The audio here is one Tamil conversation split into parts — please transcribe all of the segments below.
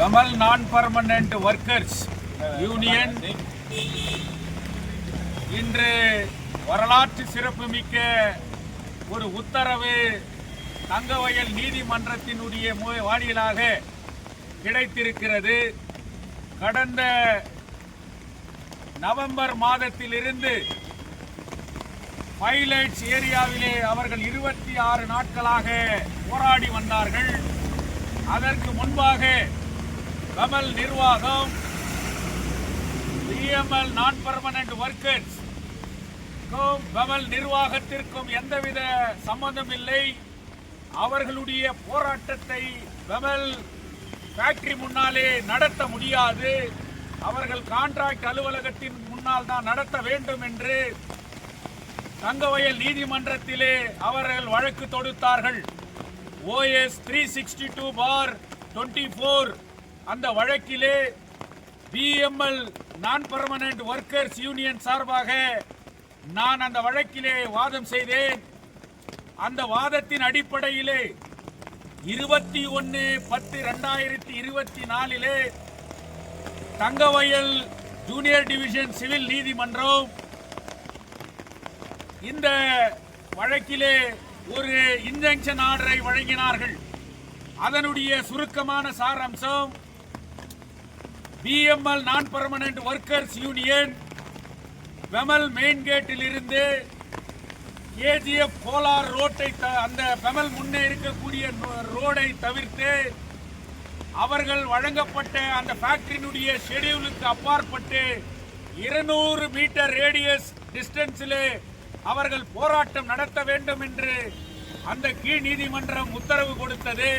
கமல் நான் பர்மனன்ட் ஒர்க்கர்ஸ் யூனியன் இன்று வரலாற்று சிறப்புமிக்க ஒரு உத்தரவு தங்கவயல் நீதிமன்றத்தினுடைய வாயிலாக கிடைத்திருக்கிறது. கடந்த நவம்பர் மாதத்திலிருந்து பைலைட்ஸ் ஏரியாவிலே அவர்கள் 26 நாட்களாக போராடி வந்தார்கள். அதற்கு முன்பாக கமல் நிர்வாகம் பிஎம்எல் நான் பர்மனன்ட் ஒர்க்கர்ஸ் கமல் நிர்வாகத்திற்கும் எந்தவித சம்பந்தம் இல்லை. அவர்களுடைய போராட்டத்தை கமல் ஃபேக்டரி முன்னாலே நடத்த முடியாது, அவர்கள் கான்ட்ராக்ட் அலுவலகத்தின் முன்னால் தான் நடத்த வேண்டும் என்று தங்கவயல் நீதிமன்றத்திலே அவர்கள் வழக்கு தொடுத்தார்கள். OS 362/24 அந்த வழக்கிலே பிஎம்எல் நான் பர்மனன்ட் ஒர்க்கர்ஸ் யூனியன் சார்பாக நான் அந்த வழக்கிலே வாதம் செய்தேன். அந்த வாதத்தின் அடிப்படையிலே 21/10/2024 தங்கவயல் ஜூனியர் டிவிஷன் சிவில் நீதிமன்றம் இந்த வழக்கிலே ஒரு இன்ஜங்ஷன் ஆர்டரை வழங்கினார்கள். அதனுடைய சுருக்கமான சாராம்சம், பிஎம்எல் நான் permanent workers union BEML main கேட்டில் இருந்து KGF கோலார் ரோட்டை அந்த பெமல் முன்னே இருக்கக்கூடிய ரோடை தவிர்த்து அவர்கள் வழங்கப்பட்ட அந்த ஃபேக்டரியினுடைய ஷெடியூலுக்கு அப்பாற்பட்டு 200 மீட்டர் ரேடியஸ் டிஸ்டன்ஸிலே அவர்கள் போராட்டம் நடத்த வேண்டும் என்று அந்த கீழ் நீதிமன்றம் உத்தரவு கொடுத்தது.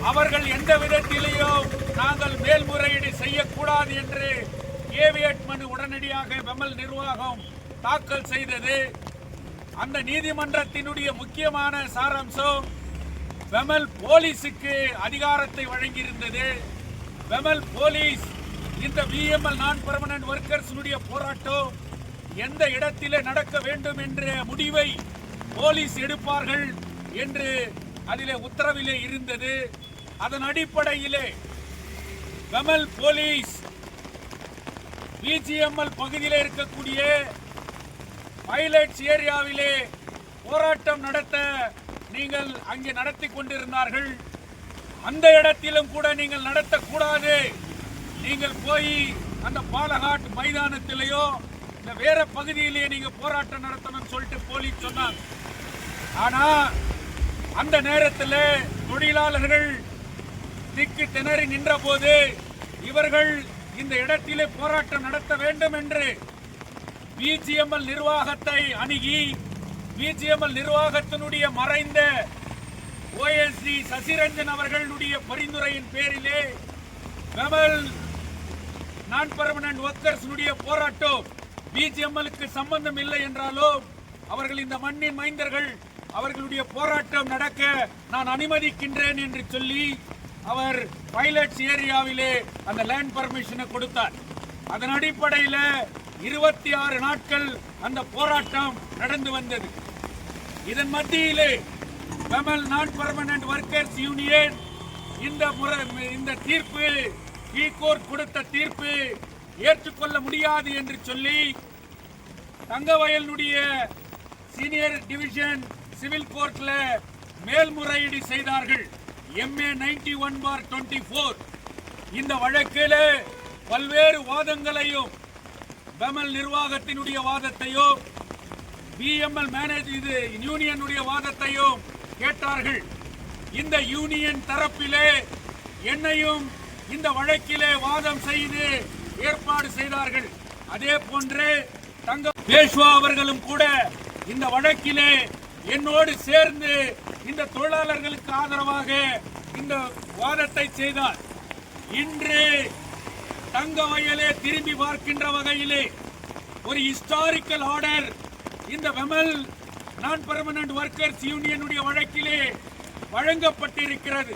அவர்கள் எந்த விதத்திலேயும் நாங்கள் மேல்முறையீடு செய்யக்கூடாது என்று கேவியட் மனு உடனடியாக பெமல் நிர்வாகம் தாக்கல் செய்தது. அந்த நீதிமன்றத்தினுடைய முக்கியமான சாராம்சம், பெமல் போலீஸுக்கு அதிகாரத்தை வழங்கியிருந்தது. பெமல் போலீஸ் இந்த பிஎம்எல் நான் பர்மனன்ட் ஒர்க்கர்ஸ் போராட்டம் எந்த இடத்திலே நடக்க வேண்டும் என்ற முடிவை போலீஸ் எடுப்பார்கள் என்று அதிலே உத்தரவிலே இருந்தது. அதன் அடிப்படையிலே பெமல் போலீஸ் பிஜிஎம்எல் பகுதியில் இருக்கக்கூடிய பைலைட்ஸ் ஏரியாவிலே போராட்டம் நடத்த நீங்கள் அங்கே நடத்தி கொண்டிருந்தார்கள். அந்த இடத்திலும் கூட நீங்கள் நடத்தக்கூடாது, நீங்கள் போய் அந்த பாலகாட் மைதானத்திலேயோ இந்த வேற பகுதியிலேயே நீங்க போராட்டம் நடத்தணும் சொல்லிட்டு போலீஸ் சொன்னாங்க. ஆனா அந்த நேரத்தில் தொழிலாளர்கள் திக்கு திணறி நின்ற போது இவர்கள் இந்த இடத்திலே போராட்டம் நடத்த வேண்டும் என்று பிஜிஎம்எல் நிர்வாகத்தை அணுகி பிஜிஎம்எல் நிர்வாகத்தினுடைய மறைந்த OSD சசிரஞ்சன் அவர்களுடைய பரிந்துரையின் பேரிலே பெமல் நான் பர்மனன்ட் ஒர்க்கர்ஸ் போராட்டம் பிஜிஎம்எலுக்கு சம்பந்தம் இல்லை என்றாலும் அவர்கள் இந்த மண்ணின் மைந்தர்கள், அவர்களுடைய போராட்டம் நடக்க நான் அனுமதிக்கின்றேன் என்று சொல்லி அவர் பைலட்ஸ் ஏரியாவிலே அந்த லேண்ட் பர்மிஷனை கொடுத்தார். அதன் அடிப்படையில் 26 நாட்கள் அந்த போராட்டம் நடந்து வந்தது. இதன் மத்தியிலே பெமல் நான் பர்மனன்ட் ஒர்க்கர்ஸ் யூனியன் இந்த தீர்ப்பு கோர்ட் கொடுத்த தீர்ப்பு ஏற்றுக்கொள்ள முடியாது என்று சொல்லி தங்கவயலுடைய சீனியர் டிவிஷன் சிவில் கோர்ட்ல மேல்முறையீடு செய்தார்கள். MA 91/24 இந்த வழக்கில் பல்வேறு வாதங்களையும் பெமல் நிர்வாகத்தினுடைய வாதத்தையும் பிஎம்எல் யூனியனுடைய வாதத்தையும் கேட்டார்கள். இந்த யூனியன் தரப்பிலே என்னையும் இந்த வழக்கிலே வாதம் செய்து ஏற்பாடு செய்தார்கள். அதே போன்று தங்க பேஷ்வா அவர்களும் கூட இந்த வழக்கிலே என்னோடு சேர்ந்து இந்த தொழிலாளர்களுக்கு ஆதரவாக இந்த வாதத்தை செய்தார். இன்று தங்கவயலே திரும்பி பார்க்கின்ற வகையிலே ஒரு ஹிஸ்டாரிக்கல் ஆர்டர் இந்த பெமல் நான் பர்மனன்ட் ஒர்க்கர்ஸ் யூனியனுடைய வழக்கிலே வழங்கப்பட்டிருக்கிறது.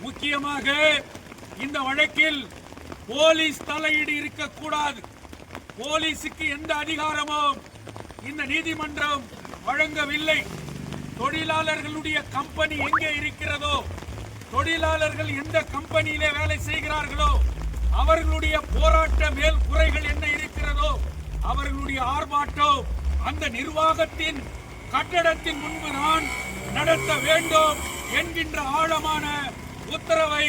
முக்கியமாக இந்த வழக்கில் போலீஸ் தலையீடு இருக்கக்கூடாது, போலீஸுக்கு எந்த அதிகாரமும் இந்த நீதிமன்றம் வழங்கவில்லை. தொழிலாளர்களுடைய கம்பெனி எங்கே இருக்கிறதோ தொழிலாளர்கள் எந்த கம்பெனியிலே வேலை செய்கிறார்களோ அவர்களுடைய போராட்ட மேல் குறைகள் என்ன இருக்கிறதோ அவர்களுடைய ஆர்ப்பாட்டம் அந்த நிர்வாகத்தின் கட்டடத்தின் முன்பு தான் நடத்த வேண்டும் என்கின்ற ஆழமான உத்தரவை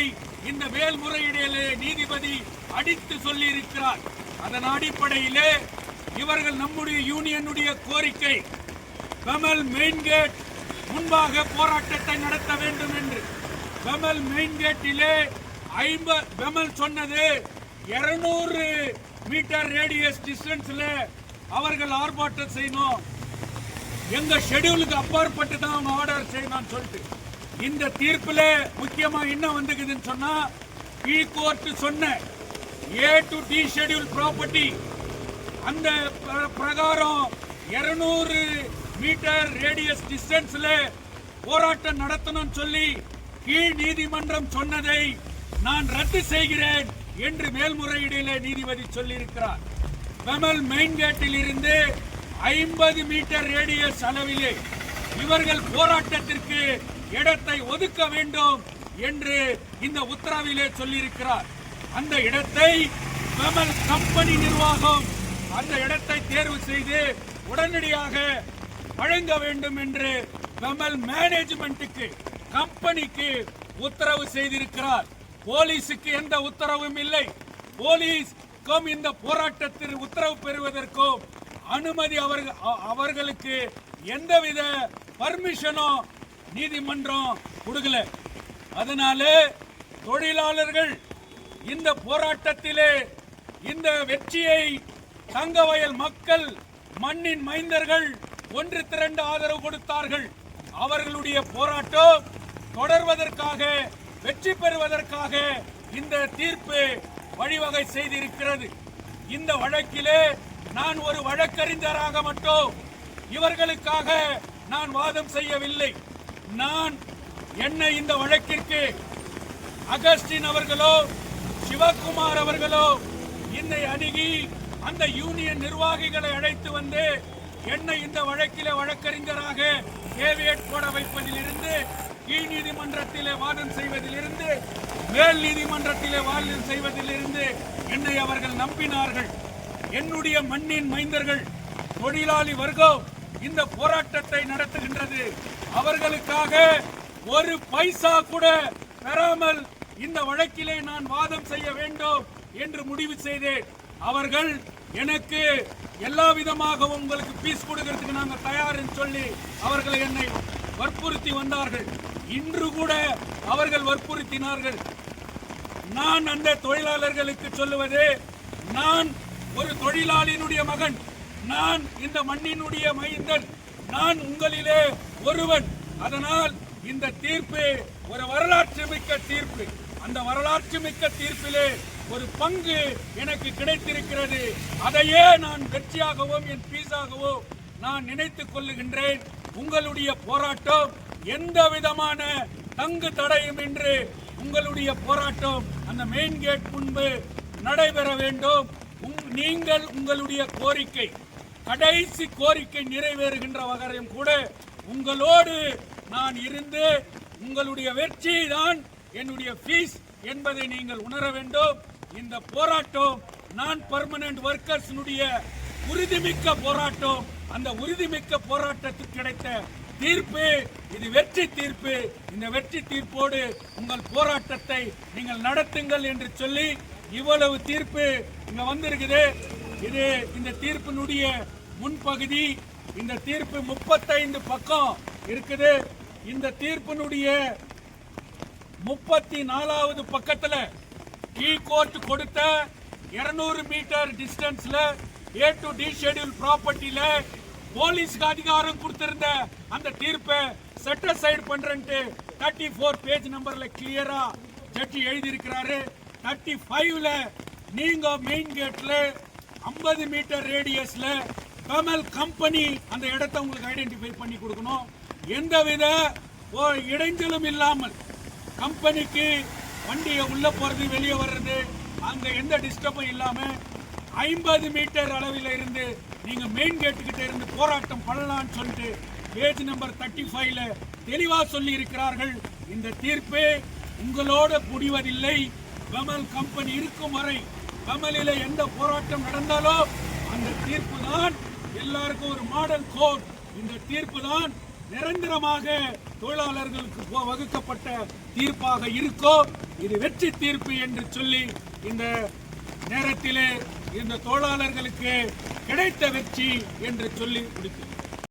இந்த மேல்முறையீடிலே நீதிபதி அடித்து சொல்லி இருக்கிறார். அதன் அடிப்படையிலே இவர்கள் நம்முடைய யூனியனுடைய கோரிக்கை பெமல் மெயின் கேட் முன்பாக போராட்டத்தை நடத்த வேண்டும் என்று. பெமல் மெயின் கேட்டிலே பெமல் சொன்னது 200 மீட்டர் ரேடியஸ் டிஸ்டன்ஸ்ல அவர்கள் ஆர்ப்பாட்டம் செய்யணும், எங்க ஷெட்யூலுக்கு அப்பாற்பட்டு தான் அவங்க ஆர்டர் செய்யணும்னு சொல்லிட்டு இந்த தீர்ப்புல முக்கியமா என்ன வந்துக்குதுன்னு சொன்னா கீ கோர்ட் சொன்ன A to D schedule property அந்த பிரகாரம் 200 மீட்டர் ரேடியஸ் டிஸ்டன்ஸ்ல போராட்டம் நடத்தணும்னு சொல்லி கீழ் நீதிமன்றம் சொன்னதை நான் ரத்து செய்கிறேன் என்று மேல்முறையீடிலே நீதிபதி சொல்லியிருக்கிறார். பெமல் மெயின் கேட்டில் இருந்து 50 மீட்டர் ரேடியஸ் அளவிலே இவர்கள் போராட்டத்திற்கு இடத்தை ஒதுக்க வேண்டும் என்று இந்த உத்தரவிலே சொல்லியிருக்கிறார். அந்த இடத்தை பெமல் கம்பெனி நிர்வாகம் அந்த இடத்தை தேர்வு செய்து உடனடியாக வழங்க வேண்டும் என்று பெமல் மேனேஜ்மெண்ட்டுக்கு கம்பெனிக்கு உத்தரவு செய்திருக்கிறார். போலீஸுக்கு எந்த உத்தரவும் இல்லை. போலீஸ்க்கும் இந்த போராட்டத்தில் உத்தரவு பெறுவதற்கும் அனுமதி அவர்களுக்கு எந்தவித பர்மிஷனும் நீதிமன்றம் கொடுக்கல. அதனால தொழிலாளர்கள் இந்த போராட்டத்திலே இந்த வெற்றியை தங்கவயல் மக்கள் மண்ணின் மைந்தர்கள் ஒன்று திரண்டு ஆதரவு கொடுத்தார்கள். அவர்களுடைய போராட்டம் தொடர்வதற்காக வெற்றி பெறுவதற்காக இந்த தீர்ப்பு வழிவகை செய்திருக்கிறது. இந்த வழக்கிலே நான் ஒரு வழக்கறிஞராக மட்டும் இவர்களுக்காக நான் வாதம் செய்யவில்லை. நான் என்ன இந்த வழக்கிற்கு அகஸ்டின் அவர்களோ சிவகுமார் அவர்களோ என்னை அணுகி அந்த யூனியன் நிர்வாகிகளை அழைத்து வந்து என்னை இந்த வழக்கிலே வழக்கறிஞராக கேவியட் போட வைப்பதிலிருந்து கீழ் நீதிமன்றத்திலே வாதம் செய்வதிலிருந்து மேல் நீதிமன்றத்திலே வாதம் செய்வதிலிருந்து என்னை அவர்கள் நம்பினார்கள். என்னுடைய மண்ணின் மைந்தர்கள் தொழிலாளி வர்க்கம் இந்த போராட்டத்தை நடத்துகின்றது. அவர்களுக்காக ஒரு பைசா கூட பெறாமல் இந்த வழக்கிலே நான் வாதம் செய்ய வேண்டும் என்று முடிவு செய்தேன். அவர்கள் எனக்கு எல்லா விதமாகவும் உங்களுக்கு பீஸ் கொடுக்கிறதுக்கு நாங்கள் தயார் என்று சொல்லி அவர்களை என்னை வற்புறுத்தி வந்தார்கள். இன்று கூட அவர்கள் வற்புறுத்தினார்கள். நான் அந்த தொழிலாளர்களுக்கு சொல்லுவது, நான் ஒரு தொழிலாளியினுடைய மகன், நான் இந்த மண்ணினுடைய மைந்தன், நான் உங்களிலே ஒருவன். அதனால் இந்த தீர்ப்பு ஒரு வரலாற்று மிக்க தீர்ப்பு. அந்த வரலாற்று மிக்க தீர்ப்பிலே ஒரு பங்கு எனக்கு கிடைத்திருக்கிறது. அதையே நான் வெற்றியாகவும் என் பீஸாகவோ நான் நினைத்துக் கொள்ளுகின்றேன். உங்களுடைய போராட்டம் எந்த விதமான தங்கு தடையும் என்று உங்களுடைய போராட்டம் அந்த மெயின் கேட் முன்பு நடைபெற வேண்டும். நீங்கள் உங்களுடைய கோரிக்கை கடைசி கோரிக்கை நிறைவேறுகின்ற வகையும் கூட உங்களோடு நான் இருந்து உங்களுடைய வெற்றி தான் என்னுடைய ஃபீஸ் என்பதை நீங்கள் உணர வேண்டும். இந்த போராட்டம் நான் பெர்மனன்ட் வர்க்கர்ஸினுடைய உறுதிமிக்க போராட்டம். அந்த உறுதிமிக்க போராட்டத்துக்கு கிடைத்த தீர்ப்பு இது வெற்றி தீர்ப்பு. இந்த வெற்றி தீர்ப்போடு உங்கள் போராட்டத்தை நீங்கள் நடத்துங்கள் என்று சொல்லி இவ்வளவு தீர்ப்பு இங்க வந்திருக்குது. இது இந்த தீர்ப்பினுடைய முன்பகுதி. இந்த தீர்ப்பு 35 பக்கம் இருக்குது. இந்த தீர்ப்பினுடைய 34வது பக்கத்துல கீ கோர்ட் கொடுத்த 200 மீட்டர் டிஸ்டன்ஸ்ல A to D ஷெட்யூல் ப்ராப்பர்ட்டில போலீஸ்க்கு அதிகாரம் கொடுத்திருந்த அந்த தீர்ப்பை செட் அசைட் பண்றேன்ட்டு 34 பேஜ் நம்பர்ல கிளியரா ஜட்ஜி எழுதி இருக்கிறாரு. 35ல நீங்க மெயின் கேட்ல 50 மீட்டர் ரேடியஸ்ல பெமல் கம்பெனி அந்த இடத்தை உங்களுக்கு ஐடென்டிஃபை பண்ணி கொடுக்கணும். எந்தவித இடைஞ்சலும் இல்லாமல் கம்பெனிக்கு வண்டியை உள்ள போறது வெளியே வர்றது அங்க எந்த டிஸ்டர்பும் இல்லாம 50 மீட்டர் அளவில் இருந்து நீங்க மெயின் கேட்டு கிட்ட இருந்து போராட்டம் பண்ணலாம்னு சொல்லிட்டு பேஜ் நம்பர் 35ல தெளிவா சொல்லி இருக்கிறார்கள். இந்த தீர்ப்பு உங்களோட முடிவதில்லை. பெமல் கம்பெனி இருக்கும் வரை, பெமலில எந்த போராட்டம் நடந்தாலோ அந்த தீர்ப்பு தான் எல்லாருக்கும் ஒரு மாடல் கோட். இந்த தீர்ப்பு தான் நிரந்தரமாக தொழிலாளர்களுக்கு வகுக்கப்பட்ட தீர்ப்பாக இருக்கோ. இது வெற்றி தீர்ப்பு என்று சொல்லி இந்த நேரத்திலே இந்த தொழிலாளர்களுக்கு கிடைத்த வெற்றி என்று சொல்லி முடிக்கிறேன்.